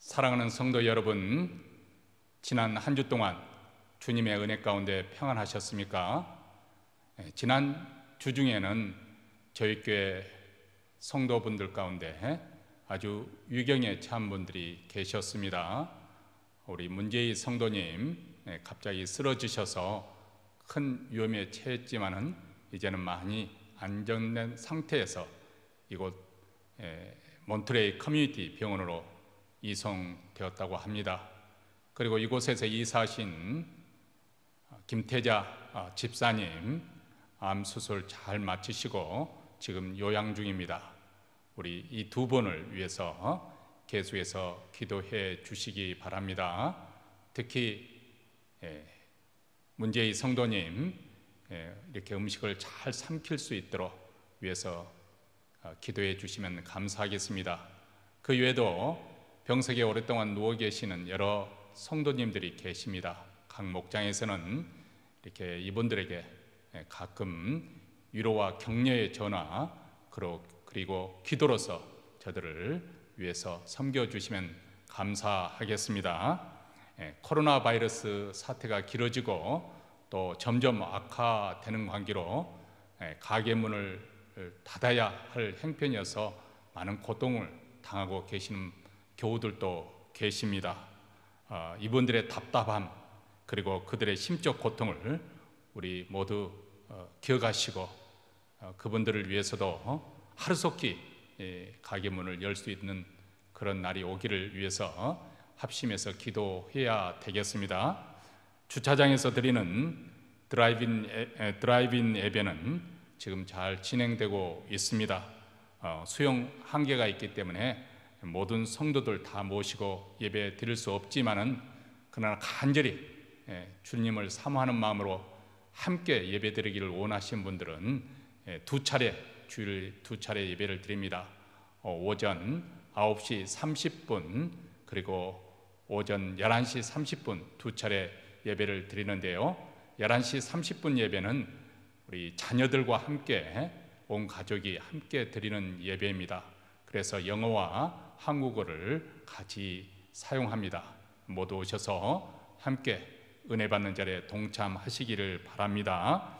사랑하는 성도 여러분, 지난 한 주 동안 주님의 은혜 가운데 평안하셨습니까? 지난 주 중에는 저희 교회 성도분들 가운데 아주 위경에 처한 분들이 계셨습니다. 우리 문재희 성도님 갑자기 쓰러지셔서 큰 위험에 처했지만은 이제는 많이 안정된 상태에서 이곳 몬트레이 커뮤니티 병원으로 이송되었다고 합니다. 그리고 이곳에서 이사하신 김태자 집사님 암 수술 잘 마치시고 지금 요양 중입니다. 우리 이 두 분을 위해서 계속해서 기도해 주시기 바랍니다. 특히 문재희 성도님 이렇게 음식을 잘 삼킬 수 있도록 위해서 기도해 주시면 감사하겠습니다. 그 외에도 병석에 오랫동안 누워 계시는 여러 성도님들이 계십니다. 각 목장에서는 이렇게 이분들에게 가끔 위로와 격려의 전화 그리고 기도로서 저들을 위해서 섬겨주시면 감사하겠습니다. 코로나 바이러스 사태가 길어지고 또 점점 악화되는 관계로 가게 문을 닫아야 할 형편이어서 많은 고통을 당하고 계시는 교우들도 계십니다. 이분들의 답답함 그리고 그들의 심적 고통을 우리 모두 기억하시고 그분들을 위해서도 하루속히 가게 문을 열 수 있는 그런 날이 오기를 위해서 합심해서 기도해야 되겠습니다. 주차장에서 드리는 드라이브인 예배는 지금 잘 진행되고 있습니다. 수용 한계가 있기 때문에 모든 성도들 다 모시고 예배 드릴 수 없지만은 그러나 간절히 주님을 사모하는 마음으로 함께 예배 드리기를 원하시는 분들은 주일 두 차례 예배를 드립니다. 오전 9시 30분 그리고 오전 11시 30분 두 차례 예배를 드리는데요. 11시 30분 예배는 우리 자녀들과 함께 온 가족이 함께 드리는 예배입니다. 그래서 영어와 한국어를 같이 사용합니다. 모두 오셔서 함께 은혜 받는 자리에 동참하시기를 바랍니다.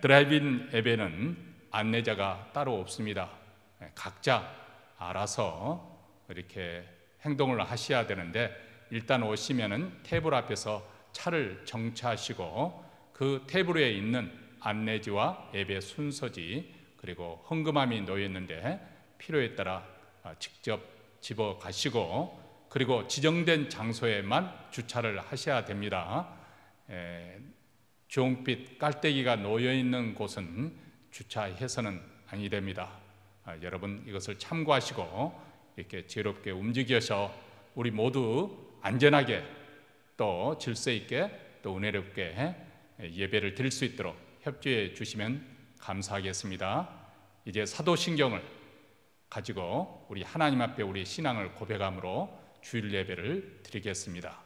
드라이브인 예배는 안내자가 따로 없습니다. 각자 알아서 이렇게 행동을 하셔야 되는데 일단 오시면은 테이블 앞에서 차를 정차하시고 그 테이블 위에 있는 안내지와 예배 순서지 그리고 헌금함이 놓여 있는데 필요에 따라 직접 집어 가시고 그리고 지정된 장소에만 주차를 하셔야 됩니다. 주홍빛 깔때기가 놓여 있는 곳은 주차해서는 아니 됩니다. 여러분 이것을 참고하시고 이렇게 지혜롭게 움직여서 우리 모두 안전하게 또 질서 있게 또 은혜롭게 예배를 드릴 수 있도록 협조해 주시면 감사하겠습니다. 이제 사도신경을 가지고 우리 하나님 앞에 우리 신앙을 고백함으로 주일 예배를 드리겠습니다.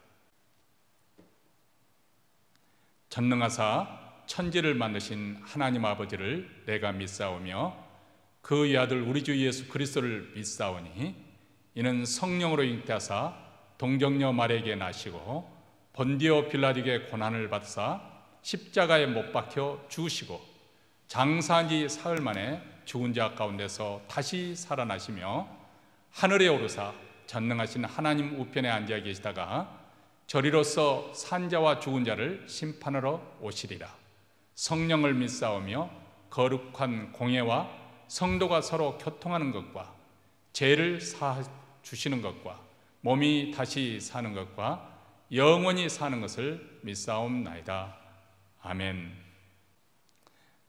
전능하사 천지를 만드신 하나님 아버지를 내가 믿사오며 그의 아들 우리 주 예수 그리스도를 믿사오니 이는 성령으로 잉태하사 동정녀 마리아에게 나시고 본디오 빌라에게 고난을 받으사 십자가에 못 박혀 죽으시고 장사한 지 사흘 만에 죽은 자 가운데서 다시 살아나시며 하늘에 오르사 전능하신 하나님 우편에 앉아 계시다가 저리로서 산자와 죽은 자를 심판하러 오시리라. 성령을 믿사오며 거룩한 공예와 성도가 서로 교통하는 것과 죄를 사하 주시는 것과 몸이 다시 사는 것과 영원히 사는 것을 믿사옵나이다. 아멘.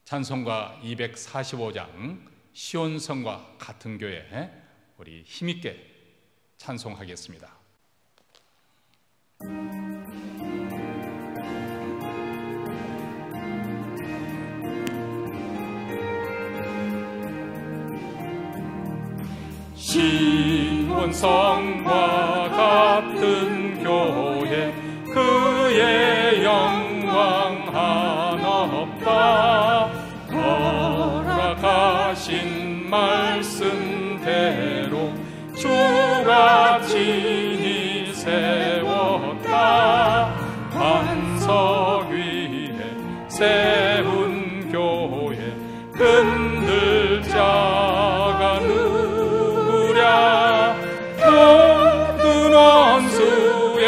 찬송가 245장 시온성과 같은 교회 우리 힘있게 찬송하겠습니다. 시온성과 같은 교회 그의 영광 한없다. 허락하신 말씀대로 주가 지니 세웠다. 반석 위에 세운 교회 흔들 자가 누구랴. 모든 원수의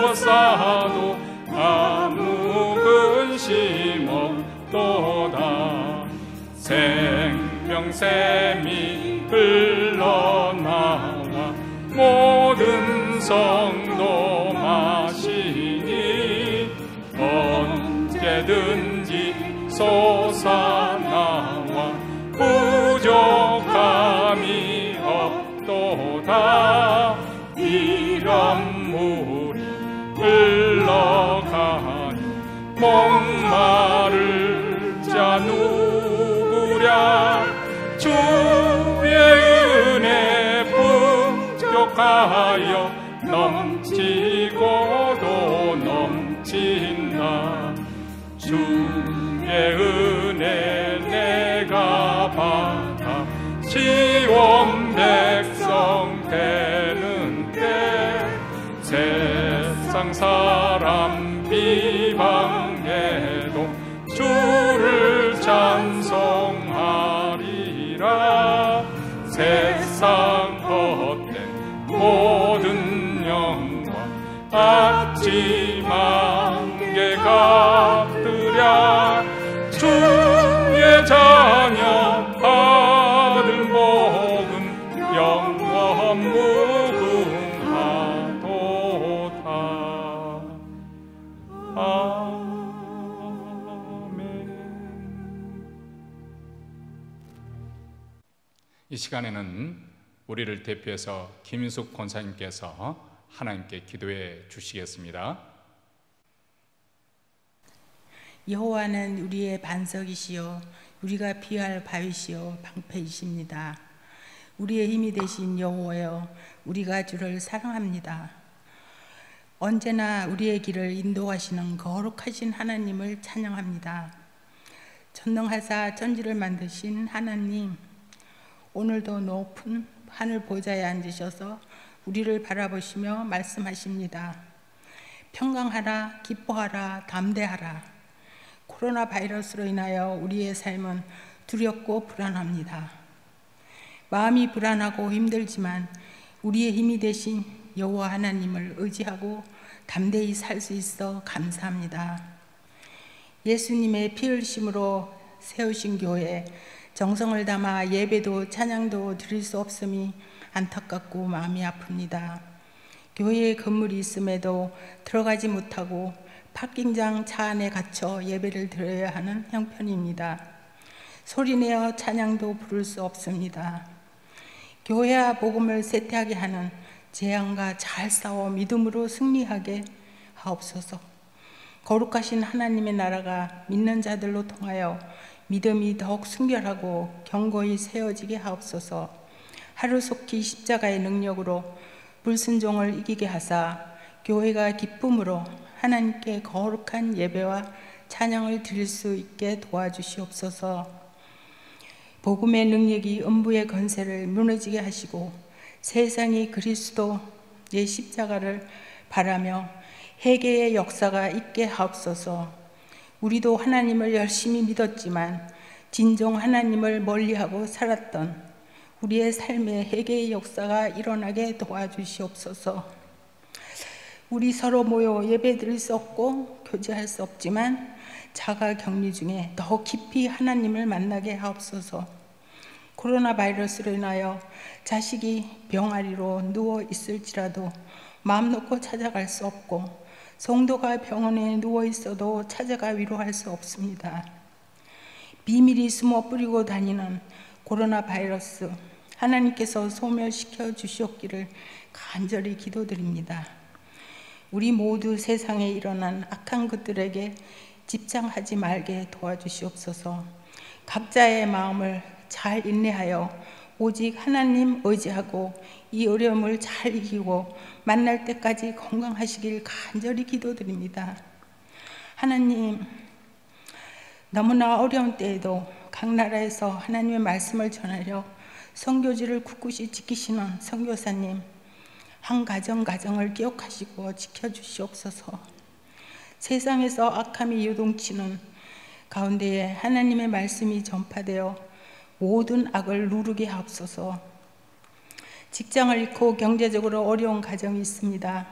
워싸도 아무 근심 없도다. 생명샘이 흘러나와 모든 성도 마시니 언제든지 솟아나와 부족함이 없도다. 이런 물이 흘러가니 목마를 자 누구랴. 주의 은혜 부족하여 넘치고도 넘친다. 주의 은혜 내가 받아 시온 백성 되는 때 세상 사람 비방해도 주를 찬송하리라. 세상 헛된 모든 영광 아침만개 갚으랴. 주의 자녀 받은 복은 영원 무궁하도다. 아멘. 이 시간에는 우리를 대표해서 김인숙 권사님께서 하나님께 기도해 주시겠습니다. 여호와는 우리의 반석이시요 우리가 피할 바위시요 방패이십니다. 우리의 힘이 되신 여호와여, 우리가 주를 사랑합니다. 언제나 우리의 길을 인도하시는 거룩하신 하나님을 찬양합니다. 전능하사 천지를 만드신 하나님, 오늘도 높은 하늘 보좌에 앉으셔서 우리를 바라보시며 말씀하십니다. 평강하라, 기뻐하라, 담대하라. 코로나 바이러스로 인하여 우리의 삶은 두렵고 불안합니다. 마음이 불안하고 힘들지만 우리의 힘이 되신 여호와 하나님을 의지하고 담대히 살 수 있어 감사합니다. 예수님의 피 흘리심으로 세우신 교회, 정성을 담아 예배도 찬양도 드릴 수 없음이 안타깝고 마음이 아픕니다. 교회에 건물이 있음에도 들어가지 못하고 파킹장 차 안에 갇혀 예배를 드려야 하는 형편입니다. 소리내어 찬양도 부를 수 없습니다. 교회와 복음을 쇠퇴하게 하는 재앙과 잘 싸워 믿음으로 승리하게 하옵소서. 거룩하신 하나님의 나라가 믿는 자들로 통하여 믿음이 더욱 순결하고 견고히 세워지게 하옵소서. 하루속히 십자가의 능력으로 불순종을 이기게 하사 교회가 기쁨으로 하나님께 거룩한 예배와 찬양을 드릴 수 있게 도와주시옵소서. 복음의 능력이 음부의 권세를 무너지게 하시고 세상이 그리스도의 십자가를 바라며 회개의 역사가 있게 하옵소서. 우리도 하나님을 열심히 믿었지만 진정 하나님을 멀리하고 살았던 우리의 삶에 회개의 역사가 일어나게 도와주시옵소서. 우리 서로 모여 예배드릴 수 없고 교제할 수 없지만 자가 격리 중에 더 깊이 하나님을 만나게 하옵소서. 코로나 바이러스로 인하여 자식이 병아리로 누워 있을지라도 마음 놓고 찾아갈 수 없고 성도가 병원에 누워 있어도 찾아가 위로할 수 없습니다. 비밀이 숨어 뿌리고 다니는 코로나 바이러스, 하나님께서 소멸시켜 주시옵기를 간절히 기도드립니다. 우리 모두 세상에 일어난 악한 것들에게 집착하지 말게 도와주시옵소서. 각자의 마음을 잘 인내하여 오직 하나님 의지하고 이 어려움을 잘 이기고 만날 때까지 건강하시길 간절히 기도드립니다. 하나님, 너무나 어려운 때에도 각 나라에서 하나님의 말씀을 전하려 선교지를 굳굳이 지키시는 선교사님, 한 가정을 기억하시고 지켜주시옵소서. 세상에서 악함이 요동치는 가운데에 하나님의 말씀이 전파되어 모든 악을 누르게 하옵소서. 직장을 잃고 경제적으로 어려운 가정이 있습니다.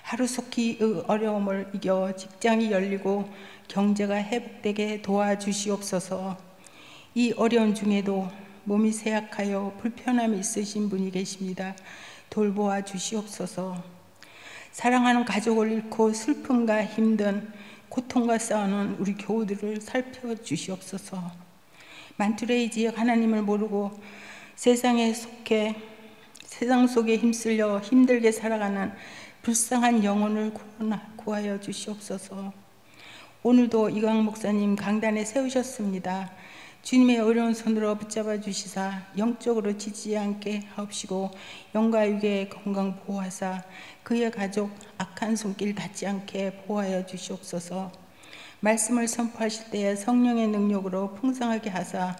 하루속히 그 어려움을 이겨 직장이 열리고 경제가 회복되게 도와주시옵소서. 이 어려운 중에도 몸이 쇠약하여 불편함이 있으신 분이 계십니다. 돌보아 주시옵소서. 사랑하는 가족을 잃고 슬픔과 힘든 고통과 싸우는 우리 교우들을 살펴주시옵소서. 만투레이 지역 하나님을 모르고 세상 속에 힘쓸려 힘들게 살아가는 불쌍한 영혼을 구하여 주시옵소서. 오늘도 이광 목사님 강단에 세우셨습니다. 주님의 어려운 손으로 붙잡아 주시사 영적으로 지치지 않게 하옵시고 영과 육의 건강 보호하사 그의 가족 악한 손길 닿지 않게 보호하여 주시옵소서. 말씀을 선포하실 때에 성령의 능력으로 풍성하게 하사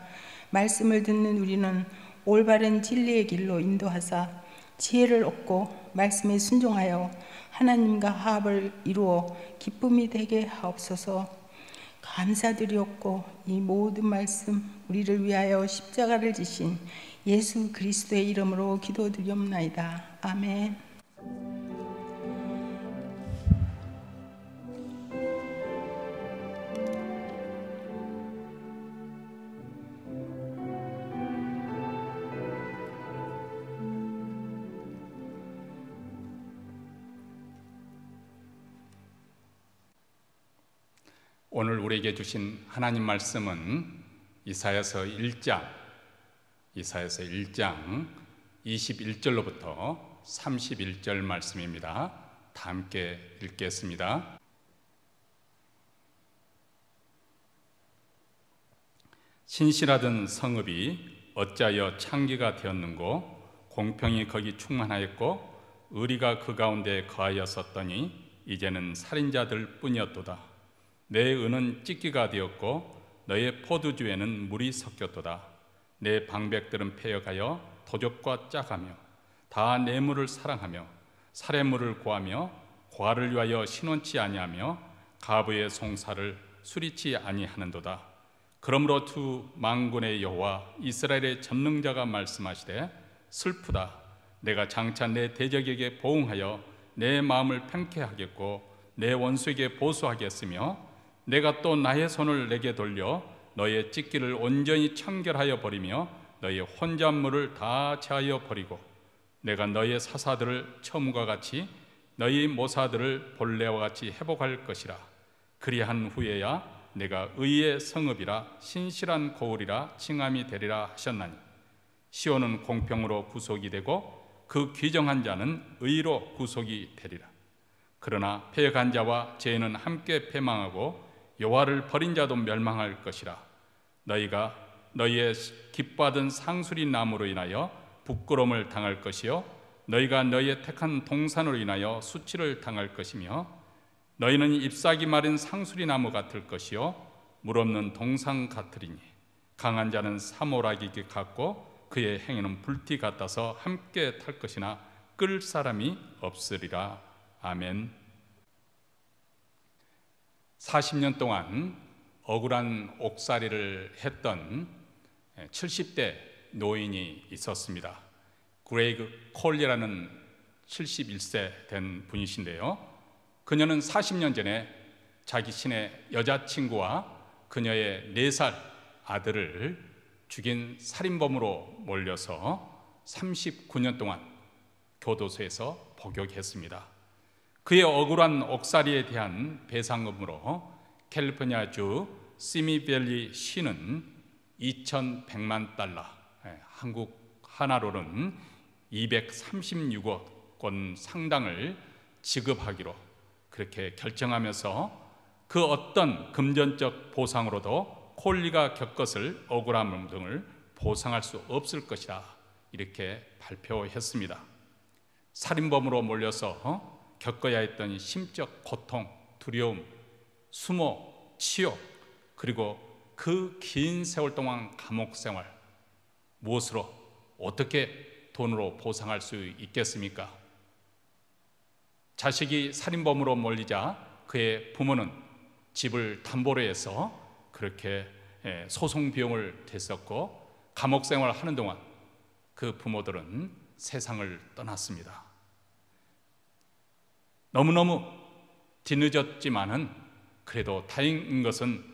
말씀을 듣는 우리는 올바른 진리의 길로 인도하사 지혜를 얻고 말씀에 순종하여 하나님과 화합을 이루어 기쁨이 되게 하옵소서. 감사드리옵고 이 모든 말씀 우리를 위하여 십자가를 지신 예수 그리스도의 이름으로 기도드리옵나이다. 아멘. 오늘 우리에게 주신 하나님 말씀은 이사야서 1장 21절로부터 31절 말씀입니다. 다 함께 읽겠습니다. 신실하던 성읍이 어찌하여 창기가 되었는고, 공평이 거기 충만하였고 의리가 그 가운데 거하였었더니 이제는 살인자들 뿐이었도다. 내 은은 찢기가 되었고 너의 포도주에는 물이 섞였도다. 내 방백들은 패여가여 도적과 짝하며 다 뇌물을 사랑하며 살해물을 구하며 과를 위하여 신원치 아니하며 가부의 송사를 수리치 아니하는도다. 그러므로 주 만군의 여호와 이스라엘의 전능자가 말씀하시되 슬프다. 내가 장차 내 대적에게 보응하여 내 마음을 편케 하겠고 내 원수에게 보수하겠으며 내가 또 나의 손을 내게 돌려 너의 찢기를 온전히 청결하여 버리며 너의 혼잣물을 다 제하여 버리고 내가 너의 사사들을 처음과 같이 너희 모사들을 본래와 같이 회복할 것이라. 그리한 후에야 내가 의의 성읍이라 신실한 고을이라 칭함이 되리라 하셨나니 시온은 공평으로 구속이 되고 그 귀정한 자는 의로 구속이 되리라. 그러나 패역한 자와 죄인은 함께 패망하고 여호와를 버린 자도 멸망할 것이라. 너희가 너희의 기뻐하던 상수리 나무로 인하여 부끄러움을 당할 것이요 너희가 너희의 택한 동산으로 인하여 수치를 당할 것이며 너희는 잎사귀 마른 상수리 나무 같을 것이요 물 없는 동산 같으리니 강한 자는 사모라기 같고 그의 행위는 불티 같아서 함께 탈 것이나 끌 사람이 없으리라. 아멘. 40년 동안 억울한 옥살이를 했던 70대 노인이 있었습니다. 그레이그 콜리라는 71세 된 분이신데요. 그녀는 40년 전에 자기 신의 여자친구와 그녀의 4살 아들을 죽인 살인범으로 몰려서 39년 동안 교도소에서 복역했습니다. 그의 억울한 옥살이에 대한 배상금으로 캘리포니아주 시미밸리 시는 2,100만 달러, 한국 하나로는 236억 원 상당을 지급하기로 그렇게 결정하면서 그 어떤 금전적 보상으로도 콜리가 겪었을 억울함 등을 보상할 수 없을 것이다, 이렇게 발표했습니다. 살인범으로 몰려서 겪어야 했던 심적 고통, 두려움, 수모, 치욕, 그리고 그 긴 세월 동안 감옥 생활, 무엇으로 어떻게 돈으로 보상할 수 있겠습니까? 자식이 살인범으로 몰리자 그의 부모는 집을 담보로 해서 그렇게 소송 비용을 댔었고, 감옥 생활을 하는 동안 그 부모들은 세상을 떠났습니다. 너무너무 뒤늦었지만은 그래도 다행인 것은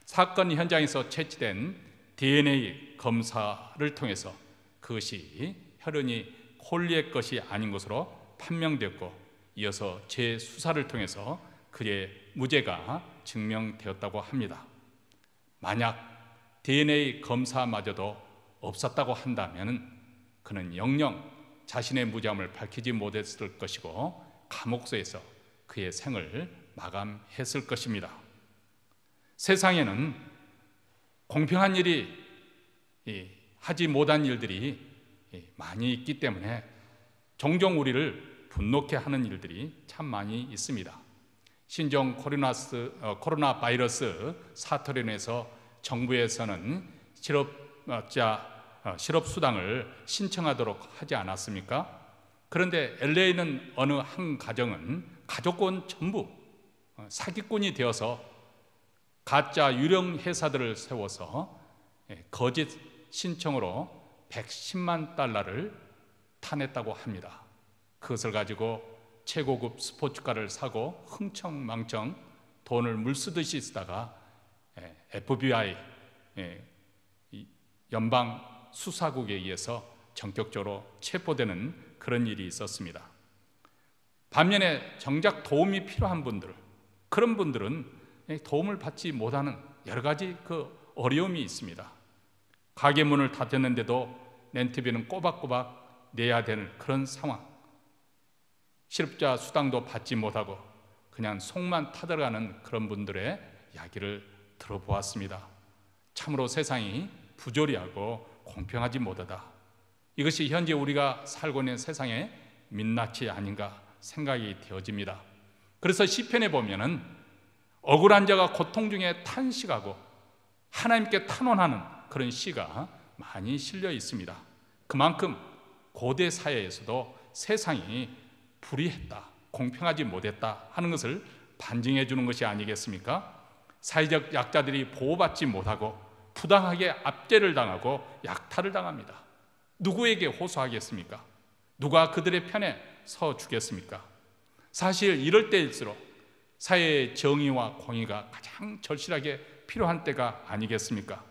사건 현장에서 채취된 DNA 검사를 통해서 그것이 혈흔이 콜리의 것이 아닌 것으로 판명되었고, 이어서 재수사를 통해서 그의 무죄가 증명되었다고 합니다. 만약 DNA 검사마저도 없었다고 한다면 그는 영영 자신의 무죄함을 밝히지 못했을 것이고 감옥소에서 그의 생을 마감했을 것입니다. 세상에는 공평한 일이 하지 못한 일들이 많이 있기 때문에 종종 우리를 분노케 하는 일들이 참 많이 있습니다. 신종 코로나 바이러스 사태로 인해서 정부에서는 실업수당을 신청하도록 하지 않았습니까? 그런데 LA는 어느 한 가정은 가족권 전부 사기꾼이 되어서 가짜 유령 회사들을 세워서 거짓 신청으로 110만 달러를 타냈다고 합니다. 그것을 가지고 최고급 스포츠카를 사고 흥청망청 돈을 물쓰듯이 쓰다가 FBI 연방 수사국에 의해서 전격적으로 체포되는 그런 일이 있었습니다. 반면에 정작 도움이 필요한 분들, 그런 분들은 도움을 받지 못하는 여러 가지 그 어려움이 있습니다. 가게 문을 닫았는데도 렌트비는 꼬박꼬박 내야 되는 그런 상황, 실업자 수당도 받지 못하고 그냥 속만 타들어가는 그런 분들의 이야기를 들어보았습니다. 참으로 세상이 부조리하고 공평하지 못하다. 이것이 현재 우리가 살고 있는 세상의 민낯이 아닌가 생각이 되어집니다. 그래서 시편에 보면은 억울한 자가 고통 중에 탄식하고 하나님께 탄원하는 그런 시가 많이 실려 있습니다. 그만큼 고대 사회에서도 세상이 불의했다, 공평하지 못했다 하는 것을 반증해 주는 것이 아니겠습니까? 사회적 약자들이 보호받지 못하고 부당하게 압제를 당하고 약탈을 당합니다. 누구에게 호소하겠습니까? 누가 그들의 편에 서 주겠습니까? 사실 이럴 때일수록 사회의 정의와 공의가 가장 절실하게 필요한 때가 아니겠습니까?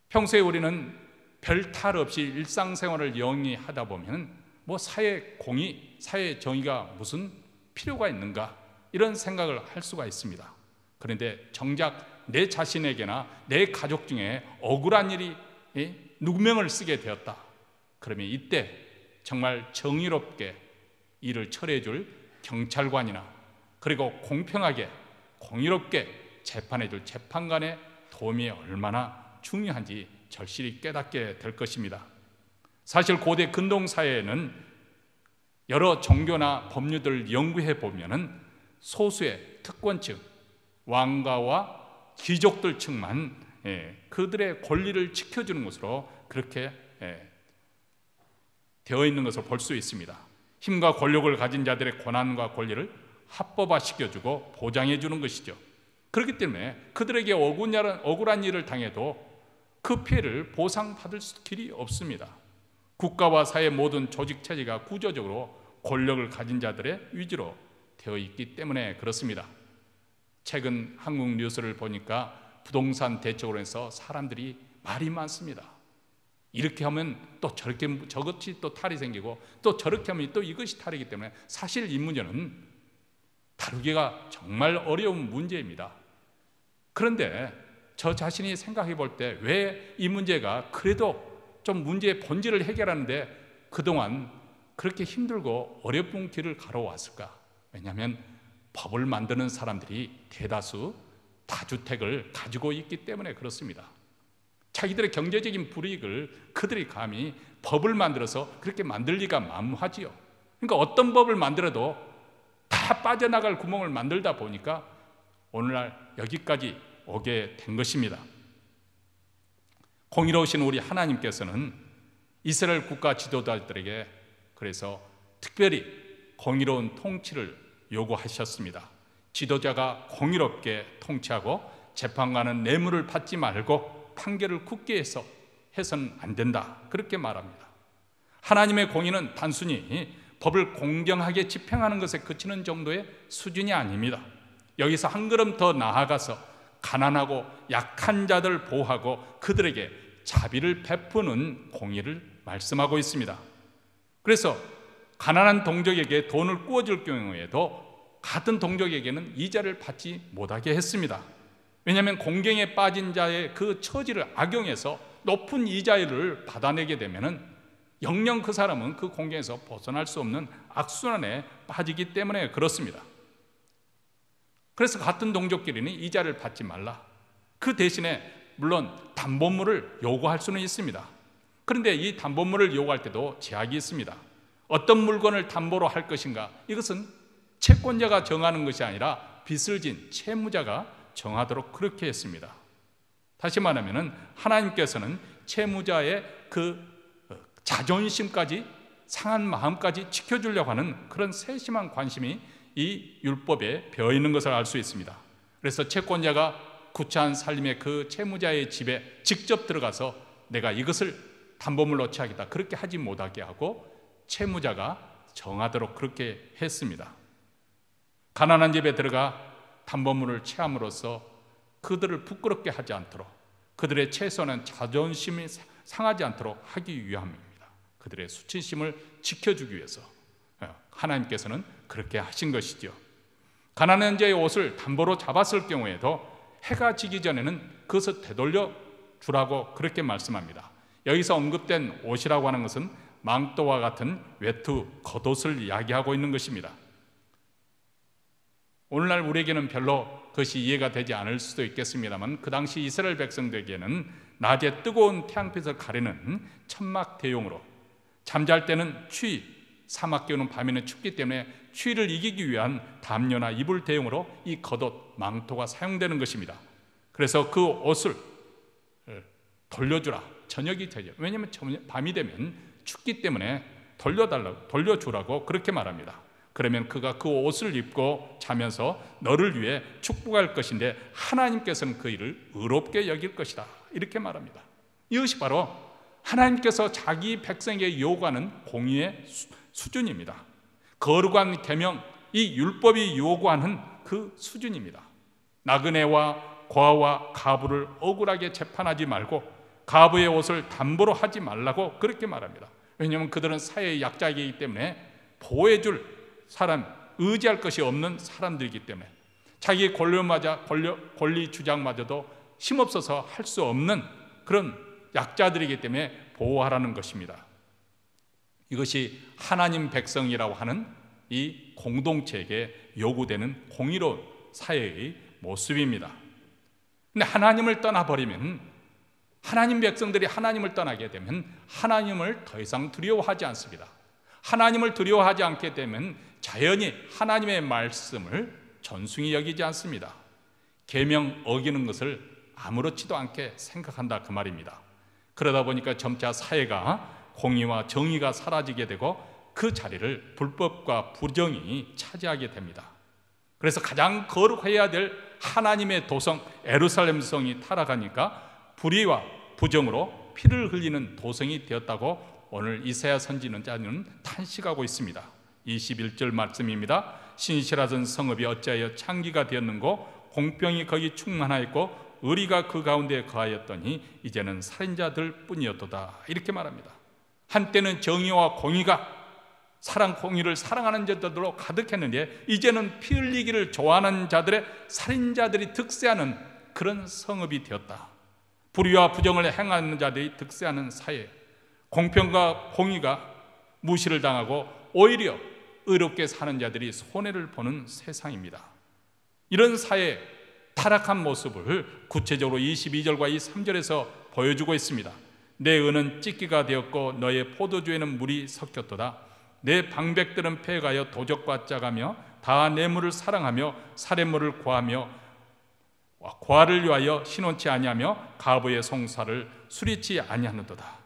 평소에 우리는 별 탈 없이 일상생활을 영위하다 보면 뭐 사회 공의, 사회 정의가 무슨 필요가 있는가 이런 생각을 할 수가 있습니다. 그런데 정작 내 자신에게나 내 가족 중에 억울한 일이 누명을 쓰게 되었다. 그러면 이때 정말 정의롭게 일을 처리해 줄 경찰관이나 그리고 공평하게 공의롭게 재판해 줄 재판관의 도움이 얼마나 중요한지 절실히 깨닫게 될 것입니다. 사실 고대 근동사회에는 여러 종교나 법률들을 연구해 보면은 소수의 특권층, 왕가와 귀족들 층만 그들의 권리를 지켜주는 것으로 그렇게 되어 있는 것을 볼 수 있습니다. 힘과 권력을 가진 자들의 권한과 권리를 합법화시켜주고 보장해주는 것이죠. 그렇기 때문에 그들에게 억울한 일을 당해도 그 피해를 보상받을 길이 없습니다. 국가와 사회 모든 조직 체제가 구조적으로 권력을 가진 자들의 위주로 되어 있기 때문에 그렇습니다. 최근 한국 뉴스를 보니까 부동산 대책으로 해서 사람들이 말이 많습니다. 이렇게 하면 또 저렇게 저것이 또 탈이 생기고 또 저렇게 하면 또 이것이 탈이기 때문에 사실 이 문제는 다루기가 정말 어려운 문제입니다. 그런데 저 자신이 생각해 볼 때 왜 이 문제가 그래도 좀 문제의 본질을 해결하는데 그동안 그렇게 힘들고 어려운 길을 걸어왔을까? 왜냐하면 법을 만드는 사람들이 대다수 다주택을 가지고 있기 때문에 그렇습니다. 자기들의 경제적인 불이익을 그들이 감히 법을 만들어서 그렇게 만들 리가 만무하지요. 그러니까 어떤 법을 만들어도 다 빠져나갈 구멍을 만들다 보니까 오늘날 여기까지 오게 된 것입니다. 공의로우신 우리 하나님께서는 이스라엘 국가 지도자들에게 그래서 특별히 공의로운 통치를 요구하셨습니다. 지도자가 공의롭게 통치하고 재판관은 뇌물을 받지 말고 판결을 굳게 해서는 안 된다, 그렇게 말합니다. 하나님의 공의는 단순히 법을 공정하게 집행하는 것에 그치는 정도의 수준이 아닙니다. 여기서 한 걸음 더 나아가서 가난하고 약한 자들 보호하고 그들에게 자비를 베푸는 공의를 말씀하고 있습니다. 그래서 가난한 동족에게 돈을 꾸어줄 경우에도 같은 동족에게는 이자를 받지 못하게 했습니다. 왜냐하면 공경에 빠진 자의 그 처지를 악용해서 높은 이자를 받아내게 되면 영영 그 사람은 그 공경에서 벗어날 수 없는 악순환에 빠지기 때문에 그렇습니다. 그래서 같은 동족끼리는 이자를 받지 말라. 그 대신에 물론 담보물을 요구할 수는 있습니다. 그런데 이 담보물을 요구할 때도 제약이 있습니다. 어떤 물건을 담보로 할 것인가, 이것은 채권자가 정하는 것이 아니라 빚을 진 채무자가 정하도록 그렇게 했습니다. 다시 말하면 하나님께서는 채무자의 그 자존심까지 상한 마음까지 지켜주려고 하는 그런 세심한 관심이 이 율법에 배어 있는 것을 알 수 있습니다. 그래서 채권자가 구차한 살림의 그 채무자의 집에 직접 들어가서 내가 이것을 담보물로 취하겠다, 그렇게 하지 못하게 하고 채무자가 정하도록 그렇게 했습니다. 가난한 집에 들어가 담보물을 취함으로써 그들을 부끄럽게 하지 않도록, 그들의 최소한 자존심이 상하지 않도록 하기 위함입니다. 그들의 수치심을 지켜주기 위해서 하나님께서는 그렇게 하신 것이죠. 가난한 자의 옷을 담보로 잡았을 경우에도 해가 지기 전에는 그것을 되돌려 주라고 그렇게 말씀합니다. 여기서 언급된 옷이라고 하는 것은 망토와 같은 외투, 겉옷을 이야기하고 있는 것입니다. 오늘날 우리에게는 별로 그것이 이해가 되지 않을 수도 있겠습니다만, 그 당시 이스라엘 백성들에게는 낮에 뜨거운 태양빛을 가리는 천막 대용으로, 잠잘 때는 추위, 사막 기온은 밤에는 춥기 때문에 추위를 이기기 위한 담요나 이불 대용으로 이 겉옷, 망토가 사용되는 것입니다. 그래서 그 옷을 돌려주라, 저녁이 되죠. 왜냐하면 밤이 되면 춥기 때문에 돌려주라고 그렇게 말합니다. 그러면 그가 그 옷을 입고 자면서 너를 위해 축복할 것인데 하나님께서는 그 일을 의롭게 여길 것이다, 이렇게 말합니다. 이것이 바로 하나님께서 자기 백성에게 요구하는 공의의 수준입니다. 거룩한 계명, 이 율법이 요구하는 그 수준입니다. 나그네와 과와 가부를 억울하게 재판하지 말고 가부의 옷을 담보로 하지 말라고 그렇게 말합니다. 왜냐하면 그들은 사회의 약자이기 때문에 보호해줄 사람, 의지할 것이 없는 사람들이기 때문에 자기 권리 주장마저도 힘없어서 할 수 없는 그런 약자들이기 때문에 보호하라는 것입니다. 이것이 하나님 백성이라고 하는 이 공동체에게 요구되는 공의로운 사회의 모습입니다. 근데 하나님을 떠나버리면, 하나님 백성들이 하나님을 떠나게 되면 하나님을 더 이상 두려워하지 않습니다. 하나님을 두려워하지 않게 되면 자연히 하나님의 말씀을 전숭히 여기지 않습니다. 계명 어기는 것을 아무렇지도 않게 생각한다, 그 말입니다. 그러다 보니까 점차 사회가 공의와 정의가 사라지게 되고 그 자리를 불법과 부정이 차지하게 됩니다. 그래서 가장 거룩해야 될 하나님의 도성 예루살렘 성이 타락하니까 불의와 부정으로 피를 흘리는 도성이 되었다고 오늘 이사야 선지자는 탄식하고 있습니다. 21절 말씀입니다. 신실하던 성읍이 어찌하여 창기가 되었는고, 공평이 거기 충만하였고 의리가 그 가운데 거하였더니 이제는 살인자들 뿐이었도다, 이렇게 말합니다. 한때는 정의와 공의가, 사랑 공의를 사랑하는 자들로 가득했는데 이제는 피 흘리기를 좋아하는 자들의 살인자들이 득세하는 그런 성읍이 되었다. 불의와 부정을 행하는 자들이 득세하는 사회, 공평과 공의가 무시를 당하고 오히려 의롭게 사는 자들이 손해를 보는 세상입니다. 이런 사회 타락한 모습을 구체적으로 22절과 23절에서 보여주고 있습니다. 내 은은 찢기가 되었고 너의 포도주에는 물이 섞였도다. 내 방백들은 폐가여 도적과 짜가며 다 뇌물을 사랑하며 살인물을 구하며 과를 위하여 신원치 아니하며 가부의 송사를 수리치 아니하는도다.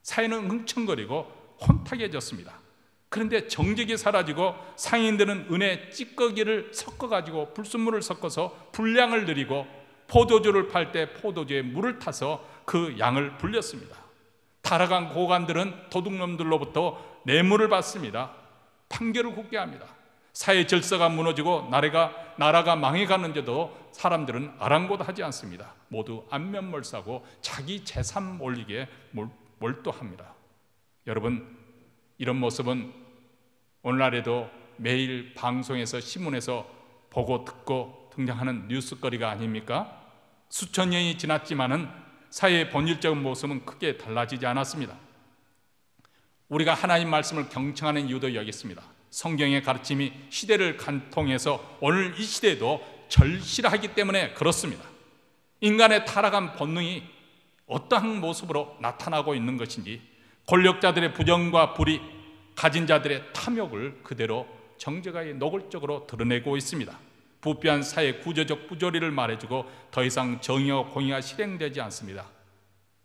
사회는 흥청거리고 혼탁해졌습니다. 그런데 정직이 사라지고 상인들은 은에 찌꺼기를 섞어가지고 불순물을 섞어서 분량을 늘리고 포도주를 팔 때 포도주에 물을 타서 그 양을 불렸습니다. 타락한 고관들은 도둑놈들로부터 뇌물을 받습니다. 판결을 굳게 합니다. 사회 질서가 무너지고 나라가 망해가는데도 사람들은 아랑곳하지 않습니다. 모두 안면몰사고 자기 재산 올리기에 몰두합니다. 여러분, 이런 모습은 오늘날에도 매일 방송에서 신문에서 보고 듣고 등장하는 뉴스거리가 아닙니까? 수천 년이 지났지만은 사회의 본질적인 모습은 크게 달라지지 않았습니다. 우리가 하나님 말씀을 경청하는 이유도 여기 있습니다. 성경의 가르침이 시대를 관통해서 오늘 이 시대에도 절실하기 때문에 그렇습니다. 인간의 타락한 본능이 어떠한 모습으로 나타나고 있는 것인지, 권력자들의 부정과 불의, 가진 자들의 탐욕을 그대로 정제가에 노골적으로 드러내고 있습니다. 부패한 사회 구조적 부조리를 말해주고 더 이상 정의와 공의가 실행되지 않습니다.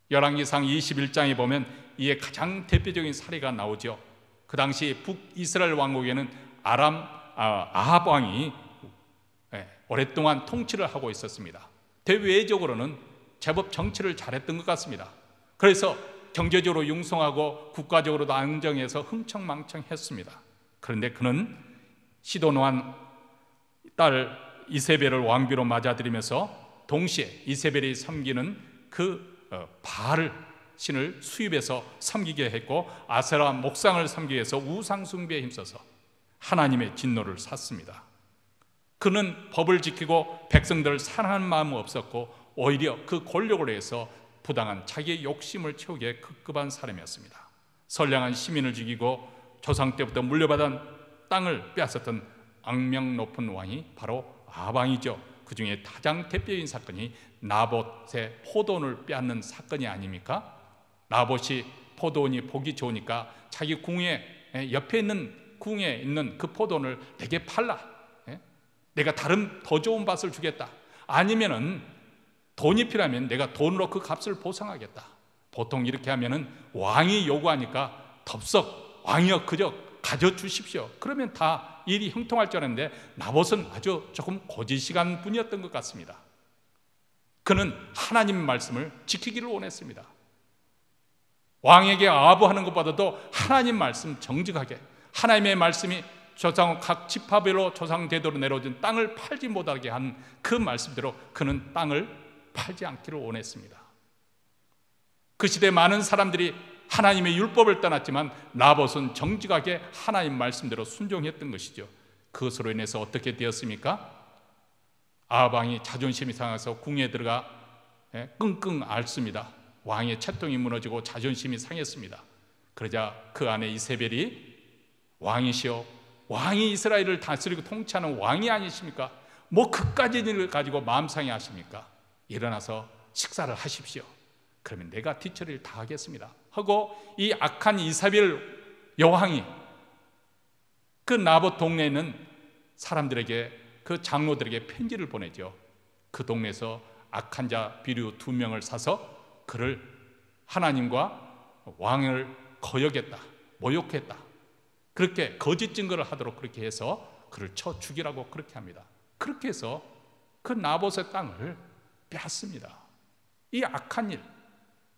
열왕기상 21장에 보면 이에 가장 대표적인 사례가 나오죠. 그 당시 북이스라엘 왕국에는 아합 왕이 오랫동안 통치를 하고 있었습니다. 대외적으로는 제법 정치를 잘했던 것 같습니다. 그래서 경제적으로 융성하고 국가적으로도 안정해서 흥청망청했습니다. 그런데 그는 시돈왕 딸 이세벨을 왕비로 맞아들이면서 동시에 이세벨이 섬기는 그 바알 신을 수입해서 섬기게 했고, 아세라 목상을 섬기기 위해서 우상 숭배에 힘써서 하나님의 진노를 샀습니다. 그는 법을 지키고 백성들을 사랑하는 마음은 없었고, 오히려 그 권력을 위해서 부당한 자기의 욕심을 채우기에 급급한 사람이었습니다. 선량한 시민을 죽이고 조상 때부터 물려받은 땅을 빼앗았던 악명 높은 왕이 바로 아합왕이죠. 그 중에 가장 대표적인 사건이 나봇의 포도원을 빼앗는 사건이 아닙니까? 나봇이 포도원이 보기 좋으니까 자기 궁에 옆에 있는 궁에 있는 그 포도원을 내게 팔라, 내가 다른 더 좋은 밭을 주겠다, 아니면은 돈이 필요하면 내가 돈으로 그 값을 보상하겠다. 보통 이렇게 하면은 왕이 요구하니까 덥석 왕이여 그저 가져주십시오, 그러면 다 일이 형통할 줄 알았는데 나봇은 아주 조금 고지식한 분이었던 것 같습니다. 그는 하나님 말씀을 지키기를 원했습니다. 왕에게 아부하는 것보다도 하나님 말씀 정직하게, 하나님의 말씀이 각 지파별로 조상대대로 내려준 땅을 팔지 못하게 한 그 말씀대로 그는 땅을 팔지 않기를 원했습니다. 그 시대 많은 사람들이 하나님의 율법을 떠났지만 나봇은 정직하게 하나님 말씀대로 순종했던 것이죠. 그것으로 인해서 어떻게 되었습니까? 아합 왕이 자존심이 상해서 궁에 들어가 끙끙 앓습니다. 왕의 채통이 무너지고 자존심이 상했습니다. 그러자 그 안에 이세벨이 왕이시여, 왕이 이스라엘을 다스리고 통치하는 왕이 아니십니까? 뭐 그까지 일을 가지고 마음 상해하십니까? 일어나서 식사를 하십시오. 그러면 내가 뒤처리를 다 하겠습니다 하고 이 악한 이세벨 여왕이 그 나봇 동네에 있는 사람들에게, 그 장로들에게 편지를 보내죠. 그 동네에서 악한 자 비류 2명을 사서 그를 하나님과 왕을 거역했다, 모욕했다, 그렇게 거짓 증거를 하도록 그렇게 해서 그를 쳐 죽이라고 그렇게 합니다. 그렇게 해서 그 나봇의 땅을 빼앗습니다. 이 악한 일,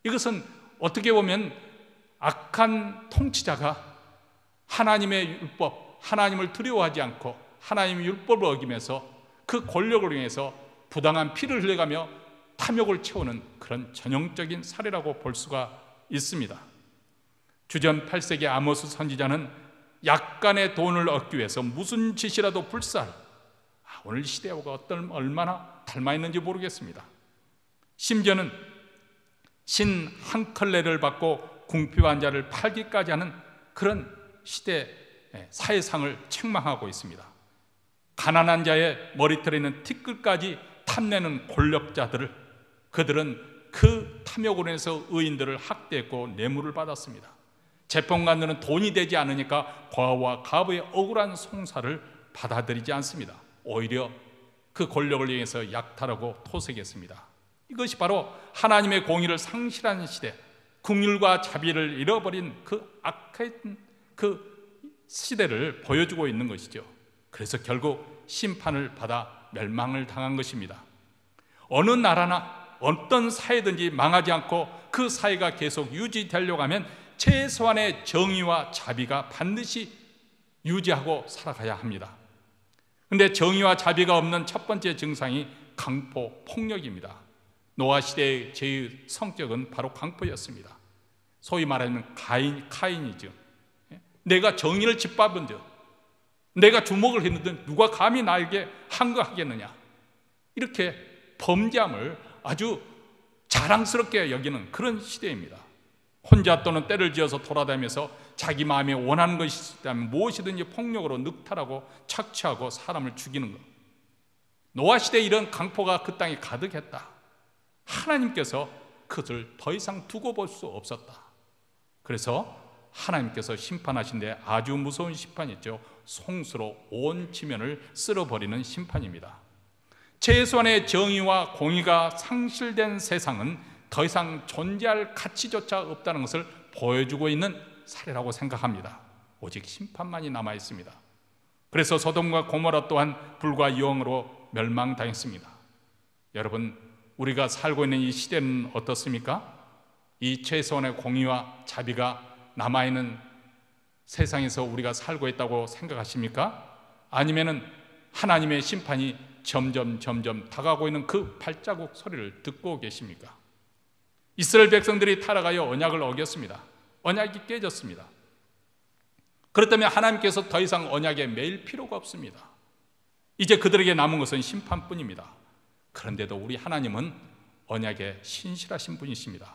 이것은 어떻게 보면 악한 통치자가 하나님의 율법, 하나님을 두려워하지 않고 하나님의 율법을 어기면서 그 권력을 이용해서 부당한 피를 흘려가며 탐욕을 채우는 그런 전형적인 사례라고 볼 수가 있습니다. 주전 8세기 아모스 선지자는 약간의 돈을 얻기 위해서 무슨 짓이라도 불사할, 오늘 시대하고 얼마나 닮아 있는지 모르겠습니다. 심지어는 신 한 컬레를 받고 궁핍한 자를 팔기까지 하는 그런 시대 사회상을 책망하고 있습니다. 가난한 자의 머리털에 있는 티끌까지 탐내는 권력자들을, 그들은 그 탐욕으로 인해서 의인들을 학대했고 뇌물을 받았습니다. 재판관들은 돈이 되지 않으니까 과와 가부의 억울한 송사를 받아들이지 않습니다. 오히려 그 권력을 이용해서 약탈하고 토색했습니다. 이것이 바로 하나님의 공의를 상실한 시대, 긍휼과 자비를 잃어버린 그 악한 그 시대를 보여주고 있는 것이죠. 그래서 결국 심판을 받아 멸망을 당한 것입니다. 어느 나라나 어떤 사회든지 망하지 않고 그 사회가 계속 유지되려고 하면 최소한의 정의와 자비가 반드시 유지하고 살아가야 합니다. 그런데 정의와 자비가 없는 첫 번째 증상이 강포, 폭력입니다. 노아 시대의 죄의 성격은 바로 강포였습니다. 소위 말하는 카인이죠. 내가 정의를 짓밟은 듯, 내가 주목을 했는데 누가 감히 나에게 항거하겠느냐, 이렇게 범죄함을 아주 자랑스럽게 여기는 그런 시대입니다. 혼자 또는 때를 지어서 돌아다니면서 자기 마음에 원하는 것이 있다면 무엇이든지 폭력으로 늑탈하고 착취하고 사람을 죽이는 것. 노아 시대에 이런 강포가 그 땅에 가득했다. 하나님께서 그것을 더 이상 두고 볼 수 없었다. 그래서 하나님께서 심판하신데 아주 무서운 심판이죠. 송수로 온 지면을 쓸어버리는 심판입니다. 최소한의 정의와 공의가 상실된 세상은 더 이상 존재할 가치조차 없다는 것을 보여주고 있는 사례라고 생각합니다. 오직 심판만이 남아 있습니다. 그래서 소돔과 고모라 또한 불과 영으로 멸망당했습니다. 여러분, 우리가 살고 있는 이 시대는 어떻습니까? 이 최소한의 공의와 자비가 남아있는 세상에서 우리가 살고 있다고 생각하십니까? 아니면은 하나님의 심판이 점점 다가오고 있는 그 발자국 소리를 듣고 계십니까? 이스라엘 백성들이 타락하여 언약을 어겼습니다. 언약이 깨졌습니다. 그렇다면 하나님께서 더 이상 언약에 매일 필요가 없습니다. 이제 그들에게 남은 것은 심판뿐입니다. 그런데도 우리 하나님은 언약에 신실하신 분이십니다.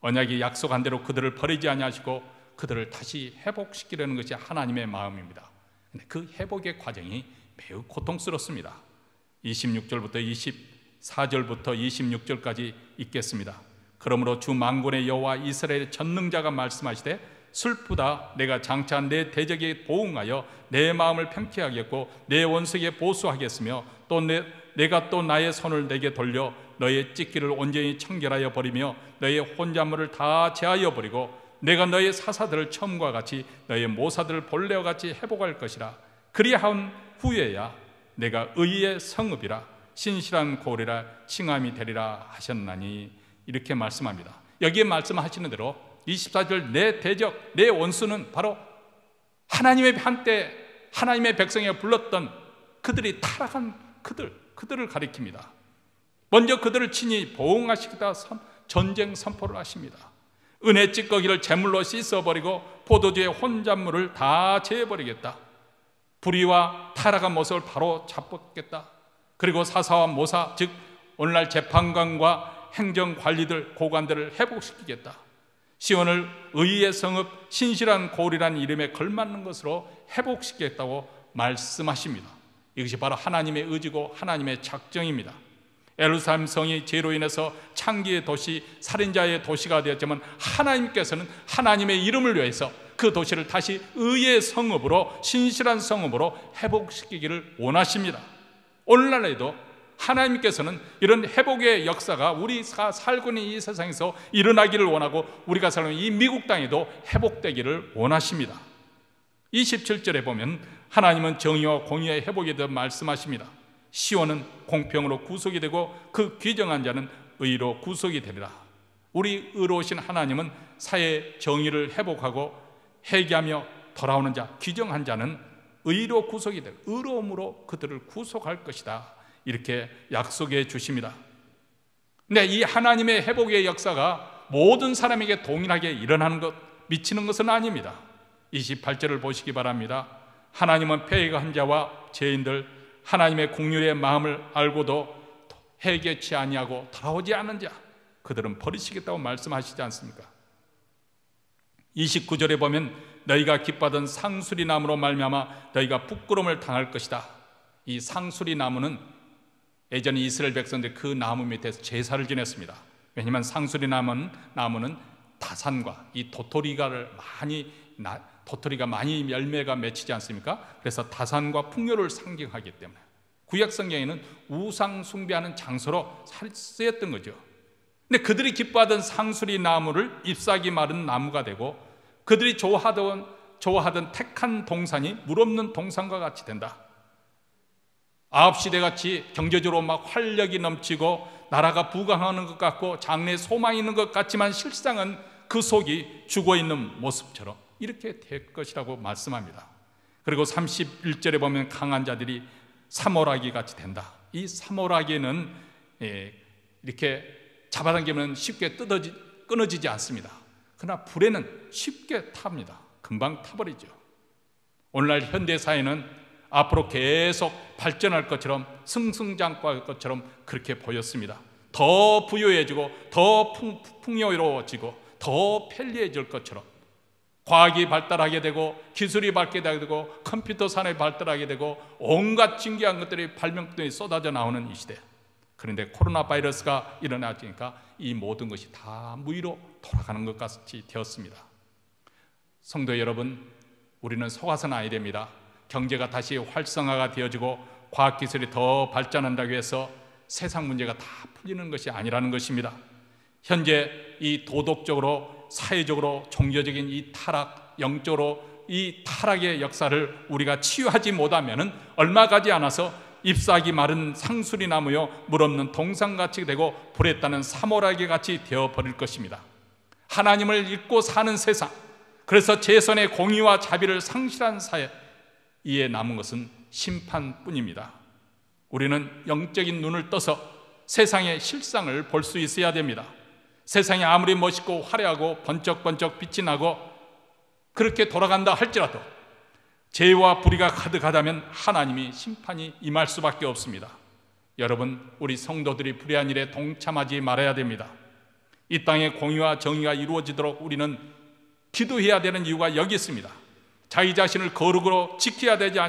언약이 약속한 대로 그들을 버리지 아니하시고 그들을 다시 회복시키려는 것이 하나님의 마음입니다. 그런데 그 회복의 과정이 매우 고통스럽습니다. 26절부터 24절부터 26절까지 읽겠습니다. 그러므로 주 만군의 여호와 이스라엘의 전능자가 말씀하시되 슬프다, 내가 장차 내 대적에 보응하여 내 마음을 평키하겠고 내 원수에게 보수하겠으며 또 내가 또 나의 손을 내게 돌려 너의 찢기를 온전히 청결하여 버리며 너의 혼잣물을 다 제하여 버리고 내가 너의 사사들을 처음과 같이 너의 모사들을 본래와 같이 회복할 것이라. 그리하온 후에야 내가 의의 성읍이라 신실한 고리라 칭함이 되리라 하셨나니, 이렇게 말씀합니다. 여기에 말씀하시는 대로 24절 내 대적, 내 원수는 바로 하나님의 한때 하나님의 백성에 불렀던 그들이 타락한 그들을 가리킵니다. 먼저 그들을 친히 보응하시기다 전쟁 선포를 하십니다. 은혜 찌꺼기를 제물로 씻어버리고 포도주의 혼잣물을 다 제해버리겠다. 불의와 타락한 모습을 바로 잡겠다. 그리고 사사와 모사, 즉 오늘날 재판관과 행정관리들, 고관들을 회복시키겠다. 시온을 의의 성읍, 신실한 고리라는 이름에 걸맞는 것으로 회복시키겠다고 말씀하십니다. 이것이 바로 하나님의 의지고 하나님의 작정입니다. 예루살렘 성이 죄로 인해서 창기의 도시, 살인자의 도시가 되었지만 하나님께서는 하나님의 이름을 위해서 그 도시를 다시 의의 성읍으로, 신실한 성읍으로 회복시키기를 원하십니다. 오늘날에도 하나님께서는 이런 회복의 역사가 우리가 살고 있는 이 세상에서 일어나기를 원하고 우리가 살고 있는 이 미국 땅에도 회복되기를 원하십니다. 27절에 보면 하나님은 정의와 공의의 회복에 대해 말씀하십니다. 시온은 공평으로 구속이 되고 그 귀정한 자는 의로 구속이 되리라. 우리 의로우신 하나님은 사회 정의를 회복하고 회개하며 돌아오는 자, 귀정한 자는 의로 구속이 되고 의로움으로 그들을 구속할 것이다, 이렇게 약속해 주십니다. 근데 이 하나님의 회복의 역사가 모든 사람에게 동일하게 일어나는 것, 미치는 것은 아닙니다. 28절을 보시기 바랍니다. 하나님은 패배한 자와 죄인들, 하나님의 긍휼의 마음을 알고도 회개치 아니하고 돌아오지 않는 자, 그들은 버리시겠다고 말씀하시지 않습니까? 29절에 보면 너희가 기뻐하던 상수리 나무로 말미암아 너희가 부끄러움을 당할 것이다. 이 상수리 나무는 예전에 이스라엘 백성들이 그 나무 밑에서 제사를 지냈습니다. 왜냐하면 상수리 나무는 다산과 이 도토리가 많이 열매가 맺히지 않습니까? 그래서 다산과 풍요를 상징하기 때문에 구약 성경에는 우상 숭배하는 장소로 쓰였던 거죠. 근데 그들이 기뻐하던 상수리 나무를 잎사귀 마른 나무가 되고 그들이 좋아하던 좋아하던 택한 동산이 물 없는 동산과 같이 된다. 아합시대같이 경제적으로 막 활력이 넘치고 나라가 부강하는 것 같고 장래에 소망이 있는 것 같지만 실상은 그 속이 죽어있는 모습처럼 이렇게 될 것이라고 말씀합니다. 그리고 31절에 보면 강한 자들이 사모라기 같이 된다. 이 사모라기는 이렇게 잡아당기면 쉽게 끊어지지 않습니다. 그러나 불에는 쉽게 탑니다. 금방 타버리죠. 오늘날 현대사회는 앞으로 계속 발전할 것처럼 승승장구할 것처럼 그렇게 보였습니다. 더 부유해지고 더 풍요로워지고 더 편리해질 것처럼 과학이 발달하게 되고 기술이 발달하게 되고 컴퓨터 산업이 발달하게 되고 온갖 신기한 것들이 발명품이 쏟아져 나오는 이 시대. 그런데 코로나 바이러스가 일어나니까 이 모든 것이 다 무위로 돌아가는 것 같이 되었습니다. 성도 여러분, 우리는 속아서는 아니 됩니다. 경제가 다시 활성화가 되어지고 과학기술이 더 발전한다고 해서 세상 문제가 다 풀리는 것이 아니라는 것입니다. 현재 이 도덕적으로, 사회적으로, 종교적인 이 타락, 영적으로 이 타락의 역사를 우리가 치유하지 못하면 얼마 가지 않아서 잎사귀 마른 상술이 나무여 물 없는 동산같이 되고 불에 따는 사모라기 같이 되어버릴 것입니다. 하나님을 잊고 사는 세상, 그래서 제 손의 공의와 자비를 상실한 사회, 이에 남은 것은 심판뿐입니다. 우리는 영적인 눈을 떠서 세상의 실상을 볼 수 있어야 됩니다. 세상이 아무리 멋있고 화려하고 번쩍번쩍 빛이 나고 그렇게 돌아간다 할지라도 죄와 불의가 가득하다면 하나님이 심판이 임할 수밖에 없습니다. 여러분, 우리 성도들이 불의한 일에 동참하지 말아야 됩니다. 이 땅에 공의와 정의가 이루어지도록 우리는 기도해야 되는 이유가 여기 있습니다. 자기 자신을 거룩으로 지켜야 되지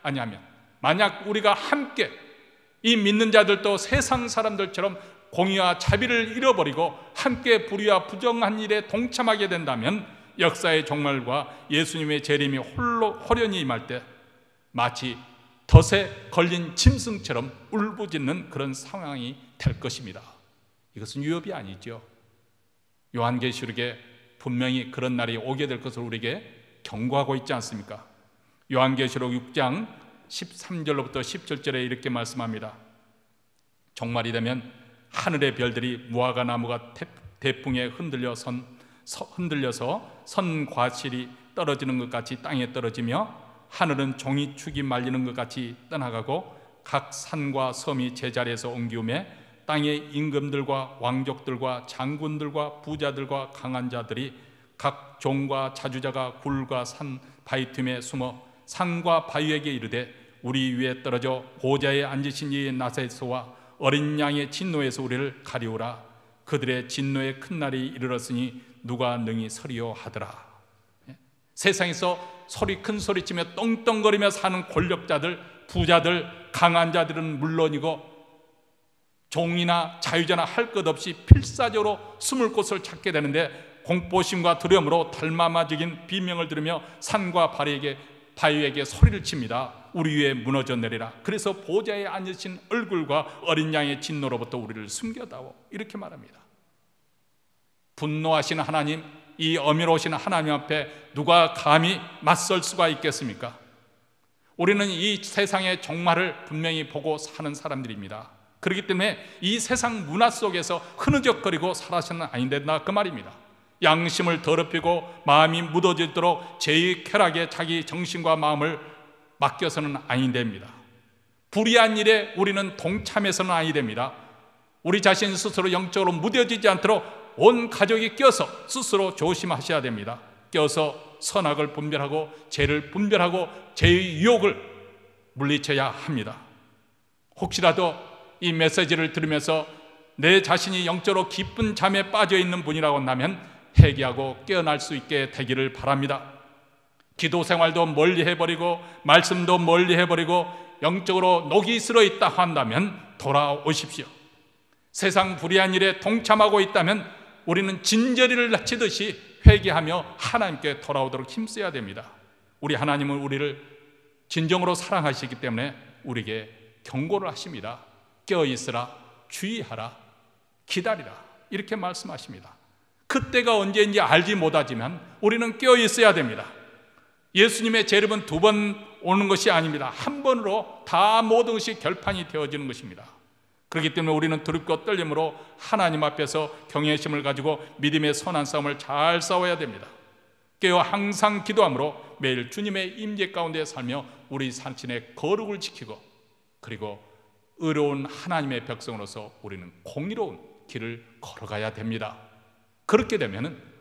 않냐면, 만약 우리가 함께 이 믿는 자들도 세상 사람들처럼 공의와 자비를 잃어버리고 함께 불의와 부정한 일에 동참하게 된다면 역사의 종말과 예수님의 재림이 호련히 임할 때 마치 덫에 걸린 짐승처럼 울부짖는 그런 상황이 될 것입니다. 이것은 유협이 아니죠. 요한계시록에 분명히 그런 날이 오게 될 것을 우리에게 경고하고 있지 않습니까? 요한계시록 6장 13절로부터 17절에 이렇게 말씀합니다. 종말이 되면 하늘의 별들이 무화과 나무가 대풍에 흔들려서 선과실이 떨어지는 것 같이 땅에 떨어지며 하늘은 종이축이 말리는 것 같이 떠나가고 각 산과 섬이 제자리에서 옮기우매 땅의 임금들과 왕족들과 장군들과 부자들과 강한 자들이 각 종과 자주자가 굴과 산 바위 틈에 숨어 산과 바위에게 이르되 우리 위에 떨어져 보좌에 앉으신 이의 낫에서와 어린 양의 진노에서 우리를 가리우라. 그들의 진노의 큰 날이 이르렀으니 누가 능히 서리요 하더라. 세상에서 큰 소리치며 떵떵거리며 사는 권력자들, 부자들, 강한 자들은 물론이고 종이나 자유자나 할 것 없이 필사적으로 숨을 곳을 찾게 되는데 공포심과 두려움으로 닮아마적인 비명을 들으며 산과 바위에게 소리를 칩니다. 우리 위에 무너져 내리라. 그래서 보좌에 앉으신 얼굴과 어린 양의 진노로부터 우리를 숨겨다오. 이렇게 말합니다. 분노하시는 하나님, 이 어미로우신 하나님 앞에 누가 감히 맞설 수가 있겠습니까? 우리는 이 세상의 종말을 분명히 보고 사는 사람들입니다. 그렇기 때문에 이 세상 문화 속에서 흐느적거리고 살아서는 아니 된다, 그 말입니다. 양심을 더럽히고 마음이 묻어지도록 죄의 쾌락에 자기 정신과 마음을 맡겨서는 아니 됩니다. 불의한 일에 우리는 동참해서는 아니 됩니다. 우리 자신 스스로 영적으로 무뎌지지 않도록 온 가족이 껴서 스스로 조심하셔야 됩니다. 껴서 선악을 분별하고 죄를 분별하고 죄의 유혹을 물리쳐야 합니다. 혹시라도 이 메시지를 들으면서 내 자신이 영적으로 깊은 잠에 빠져 있는 분이라고 한다면 회개하고 깨어날 수 있게 되기를 바랍니다. 기도 생활도 멀리 해버리고 말씀도 멀리 해버리고 영적으로 녹이 슬어 있다 한다면 돌아오십시오. 세상 불의한 일에 동참하고 있다면 우리는 진저리를 치듯이 회개하며 하나님께 돌아오도록 힘써야 됩니다. 우리 하나님은 우리를 진정으로 사랑하시기 때문에 우리에게 경고를 하십니다. 깨어있으라, 주의하라, 기다리라, 이렇게 말씀하십니다. 그때가 언제인지 알지 못하지만 우리는 깨어있어야 됩니다. 예수님의 재림은 두 번 오는 것이 아닙니다. 한 번으로 다 모든 것이 결판이 되어지는 것입니다. 그렇기 때문에 우리는 두렵고 떨림으로 하나님 앞에서 경외심을 가지고 믿음의 선한 싸움을 잘 싸워야 됩니다. 깨어 항상 기도함으로 매일 주님의 임재 가운데 살며 우리 자신의 거룩을 지키고, 그리고 의로운 하나님의 백성으로서 우리는 공의로운 길을 걸어가야 됩니다. 그렇게 되면은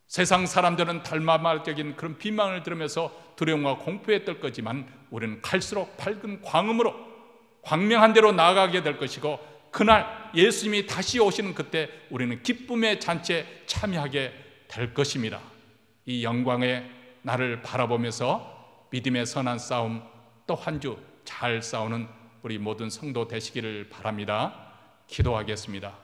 세상 사람들은 달마말적인 그런 비방을 들으면서 두려움과 공포에 떨 거지만, 우리는 갈수록 밝은 광음으로 광명한 대로 나아가게 될 것이고, 그날 예수님이 다시 오시는 그때 우리는 기쁨의 잔치에 참여하게 될 것입니다. 이 영광의 나를 바라보면서 믿음의 선한 싸움 또 한 주 잘 싸우는 우리 모든 성도 되시기를 바랍니다. 기도하겠습니다.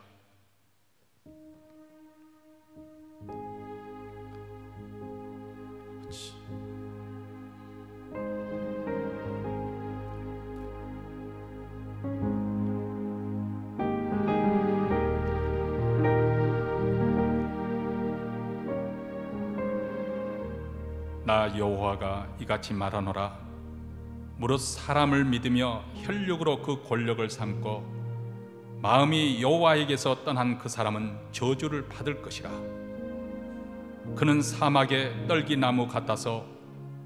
나 여호와가 이같이 말하노라. 무릇 사람을 믿으며 혈육으로 그 권력을 삼고 마음이 여호와에게서 떠난 그 사람은 저주를 받을 것이라. 그는 사막의 떨기나무 같아서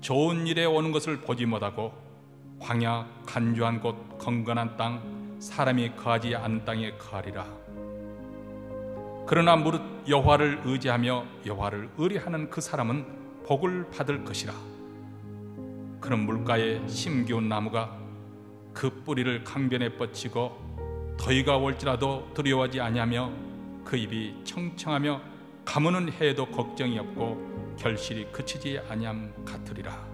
좋은 일에 오는 것을 보지 못하고 광야 간주한 곳 건건한 땅 사람이 거하지 않은 땅에 거하리라. 그러나 무릇 여호와를 의지하며 여호와를 의뢰하는 그 사람은 복을 받을 것이라. 그런 물가에 심기운 나무가 그 뿌리를 강변에 뻗치고 더위가 올지라도 두려워하지 아니하며 그 잎이 청청하며 가무는 해에도 걱정이 없고 결실이 그치지 아니함 같으리라.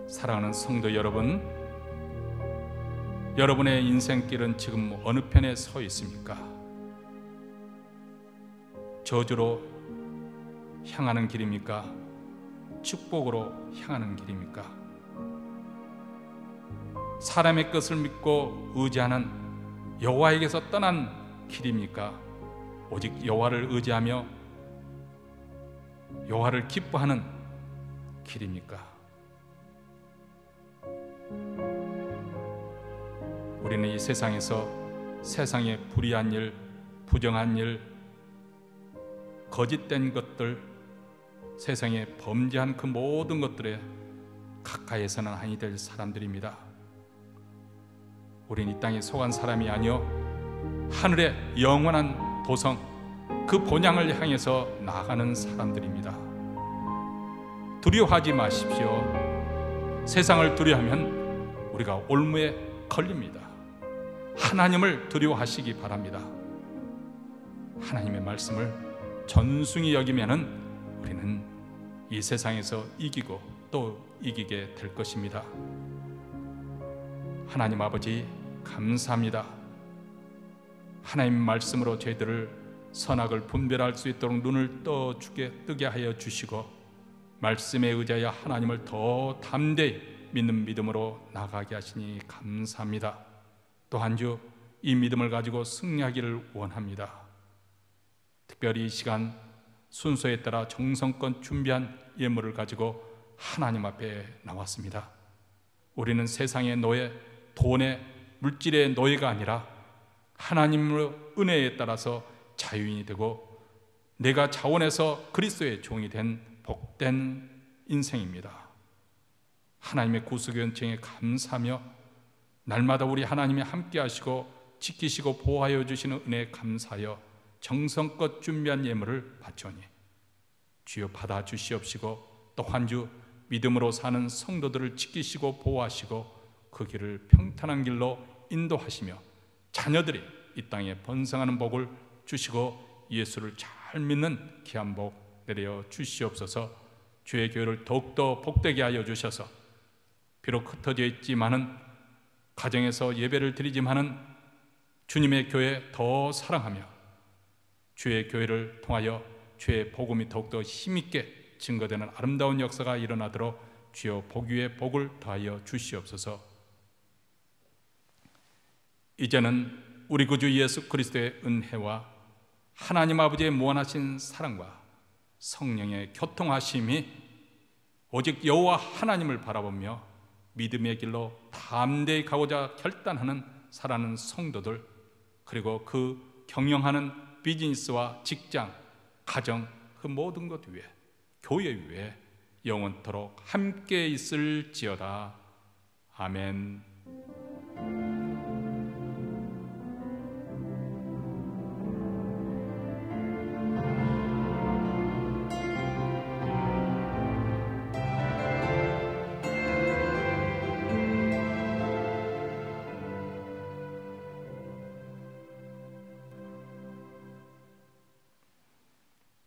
사랑하는 성도 여러분, 여러분의 인생길은 지금 어느 편에 서 있습니까? 저주로 향하는 길입니까? 축복으로 향하는 길입니까? 사람의 것을 믿고 의지하는 여호와에게서 떠난 길입니까? 오직 여호와를 의지하며 여호와를 기뻐하는 길입니까? 우리는 이 세상에서 세상의 불의한 일, 부정한 일, 거짓된 것들, 세상에 범죄한 그 모든 것들에 가까이에서는 아니 될 사람들입니다. 우린 이 땅에 속한 사람이 아니요 하늘의 영원한 도성 그 본향을 향해서 나아가는 사람들입니다. 두려워하지 마십시오. 세상을 두려워하면 우리가 올무에 걸립니다. 하나님을 두려워하시기 바랍니다. 하나님의 말씀을 전숭히 여기면은 우리는 이 세상에서 이기고 또 이기게 될 것입니다. 하나님 아버지 감사합니다. 하나님 말씀으로 저희들을 선악을 분별할 수 있도록 눈을 뜨게 하여 주시고, 말씀에 의지하여 하나님을 더 담대히 믿는 믿음으로 나가게 하시니 감사합니다. 또 한 주 이 믿음을 가지고 승리하기를 원합니다. 특별히 이 시간 순서에 따라 정성껏 준비한 예물을 가지고 하나님 앞에 나왔습니다. 우리는 세상의 노예, 돈의 물질의 노예가 아니라 하나님의 은혜에 따라서 자유인이 되고 내가 자원해서 그리스도의 종이 된 복된 인생입니다. 하나님의 구속의 은총에 감사하며 날마다 우리 하나님이 함께 하시고 지키시고 보호하여 주시는 은혜에 감사하여 정성껏 준비한 예물을 바쳐니 주여 받아 주시옵시고, 또 한 주 믿음으로 사는 성도들을 지키시고 보호하시고 그 길을 평탄한 길로 인도하시며 자녀들이 이 땅에 번성하는 복을 주시고 예수를 잘 믿는 귀한 복 내려 주시옵소서. 주의 교회를 더욱더 복되게 하여 주셔서 비록 흩어져 있지만은 가정에서 예배를 드리지만은 주님의 교회 더 사랑하며 주의 교회를 통하여 주의 복음이 더욱더 힘있게 증거되는 아름다운 역사가 일어나도록 주여 복 위에 복을 더하여 주시옵소서. 이제는 우리 구주 예수 그리스도의 은혜와 하나님 아버지의 무한하신 사랑과 성령의 교통하심이 오직 여호와 하나님을 바라보며 믿음의 길로 담대히 가고자 결단하는 살아가는 성도들, 그리고 그 경영하는 비즈니스와 직장, 가정, 그 모든 것 위에, 교회 위에 영원토록 함께 있을지어다. 아멘.